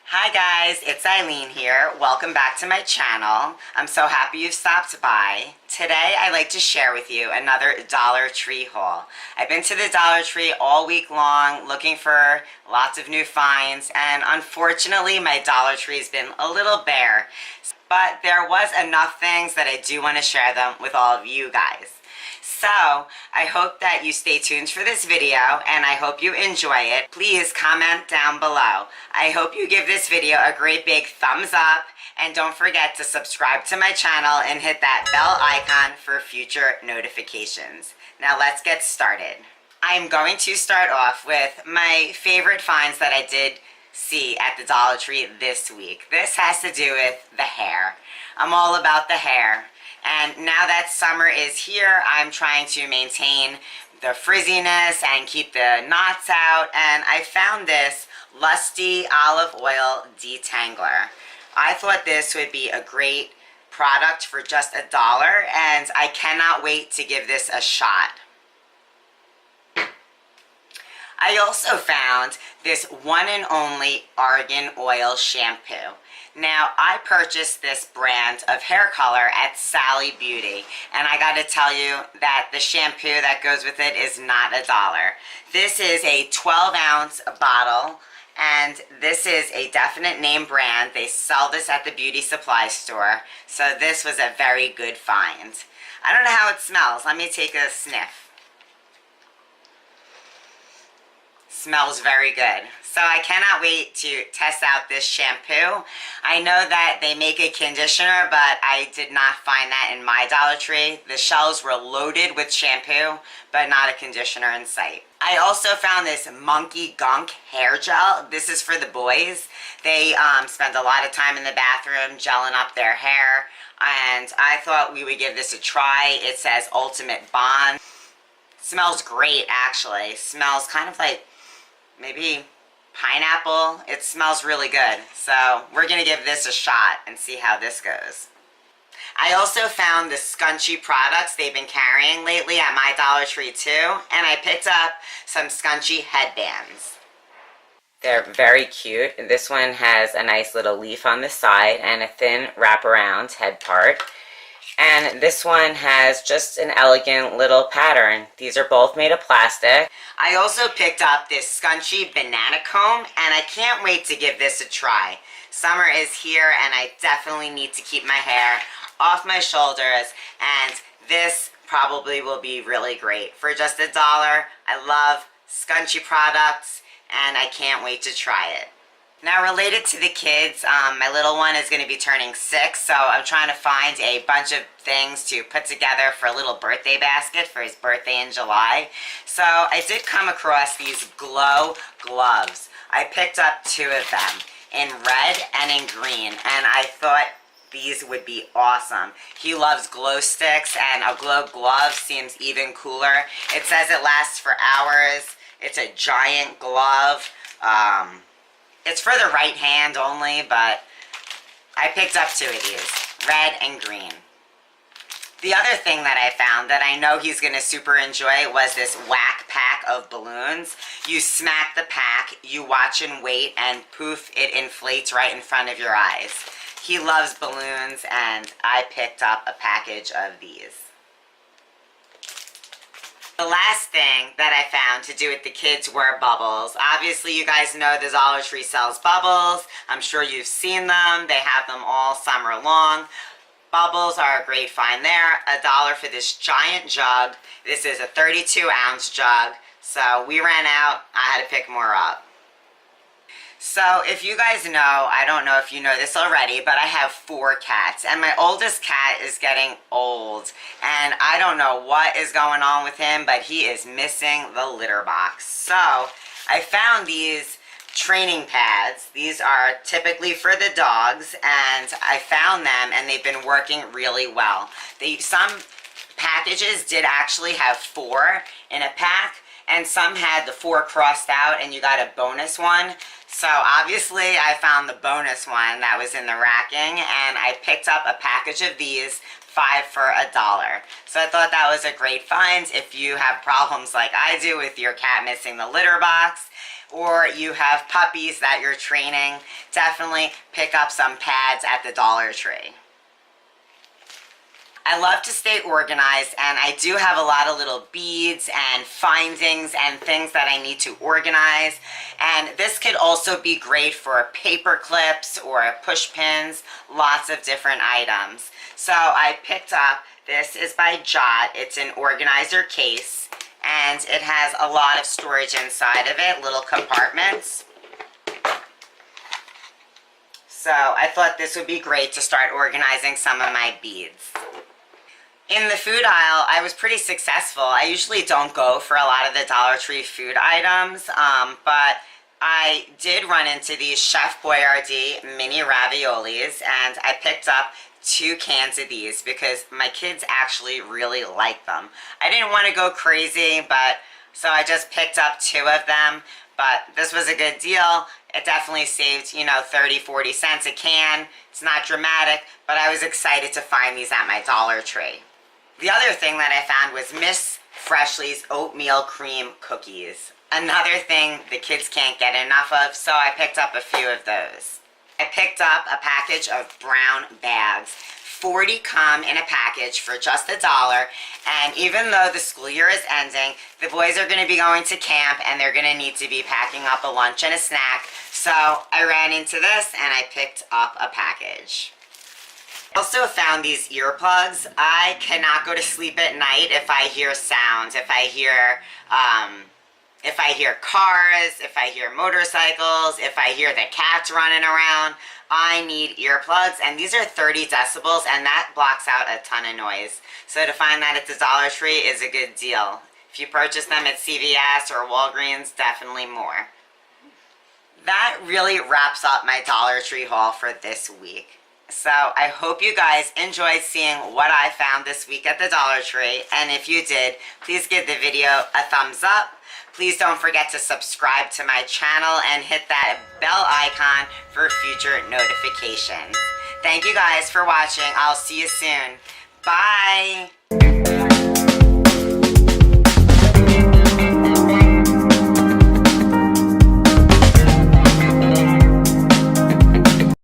Hi guys, it's Ilene here. Welcome back to my channel. I'm so happy you've stopped by. Today I'd like to share with you another Dollar Tree haul. I've been to the Dollar Tree all week long looking for lots of new finds, and unfortunately my Dollar Tree has been a little bare. But there was enough things that I do want to share them with all of you guys. So, I hope that you stay tuned for this video and I hope you enjoy it. Please comment down below. I hope you give this video a great big thumbs up and don't forget to subscribe to my channel and hit that bell icon for future notifications. Now let's get started. I'm going to start off with my favorite finds that I did see at the Dollar Tree this week. This has to do with the hair. I'm all about the hair. And now that summer is here, I'm trying to maintain the frizziness and keep the knots out. And I found this Lusty Olive Oil Detangler. I thought this would be a great product for just $1, and I cannot wait to give this a shot. I also found this one and only argan oil shampoo. Now, I purchased this brand of hair color at Sally Beauty, and I gotta tell you that the shampoo that goes with it is not $1. This is a 12-ounce bottle, and this is a definite name brand. They sell this at the beauty supply store, so this was a very good find. I don't know how it smells. Let me take a sniff. Smells very good. So I cannot wait to test out this shampoo. I know that they make a conditioner, but I did not find that in my Dollar Tree. The shelves were loaded with shampoo, but not a conditioner in sight. I also found this Monkey Gunk hair gel. This is for the boys. They spend a lot of time in the bathroom gelling up their hair, and I thought we would give this a try. It says Ultimate Bond. Smells great, actually. Smells kind of like maybe pineapple. It smells really good. So we're going to give this a shot and see how this goes. I also found the scunchie products they've been carrying lately at my Dollar Tree too, and I picked up some scunchie headbands. They're very cute. This one has a nice little leaf on the side and a thin wraparound head part. And this one has just an elegant little pattern. These are both made of plastic. I also picked up this scunchie banana comb, and I can't wait to give this a try. Summer is here, and I definitely need to keep my hair off my shoulders, and this probably will be really great. For just $1, I love scunchie products, and I can't wait to try it. Now, related to the kids, my little one is going to be turning 6, so I'm trying to find a bunch of things to put together for a little birthday basket for his birthday in July. So I did come across these glow gloves. I picked up 2 of them in red and in green, and I thought these would be awesome. He loves glow sticks, and a glow glove seems even cooler. It says it lasts for hours. It's a giant glove. It's for the right hand only, but I picked up 2 of these, red and green. The other thing that I found that I know he's going to super enjoy was this whack pack of balloons. You smack the pack, you watch and wait, and poof, it inflates right in front of your eyes. He loves balloons, and I picked up a package of these. The last thing that I found to do with the kids were bubbles. Obviously, you guys know the Dollar Tree sells bubbles. I'm sure you've seen them. They have them all summer long. Bubbles are a great find there. $1 for this giant jug. This is a 32-ounce jug. So we ran out. I had to pick more up. So if you guys know, I don't know if you know this already, but I have 4 cats, and my oldest cat is getting old, and I don't know what is going on with him, but he is missing the litter box. So I found these training pads. These are typically for the dogs, and I found them, and they've been working really well. Some packages did actually have 4 in a pack, and some had the 4 crossed out, and you got a bonus one. So obviously I found the bonus one that was in the racking, and I picked up a package of these, 5 for $1. So I thought that was a great find if you have problems like I do with your cat missing the litter box. or you have puppies that you're training, definitely pick up some pads at the Dollar Tree. I love to stay organized, and I do have a lot of little beads and findings and things that I need to organize. And this could also be great for paper clips or push pins, lots of different items. So I picked up, this is by Jot. It's an organizer case, and it has a lot of storage inside of it, little compartments. So I thought this would be great to start organizing some of my beads. In the food aisle, I was pretty successful. I usually don't go for a lot of the Dollar Tree food items, but I did run into these Chef Boyardee mini raviolis, and I picked up 2 cans of these because my kids actually really like them. I didn't want to go crazy, but so I just picked up 2 of them, but this was a good deal. It definitely saved, 30, 40 cents a can. It's not dramatic, but I was excited to find these at my Dollar Tree. The other thing that I found was Miss Freshly's oatmeal cream cookies. Another thing the kids can't get enough of, so I picked up a few of those. I picked up a package of brown bags. 40 come in a package for just $1, and even though the school year is ending, the boys are going to be going to camp and they're going to need to be packing up a lunch and a snack, so I ran into this and I picked up a package. I also found these earplugs. I cannot go to sleep at night if I hear sounds, if I hear cars, if I hear motorcycles, if I hear the cats running around. I need earplugs, and these are 30 decibels, and that blocks out a ton of noise. So to find that at the Dollar Tree is a good deal. If you purchase them at CVS or Walgreens, definitely more. That really wraps up my Dollar Tree haul for this week. So I hope you guys enjoyed seeing what I found this week at the Dollar Tree, and if you did, please give the video a thumbs up. Please don't forget to subscribe to my channel and hit that bell icon for future notifications. Thank you guys for watching. I'll see you soon. Bye!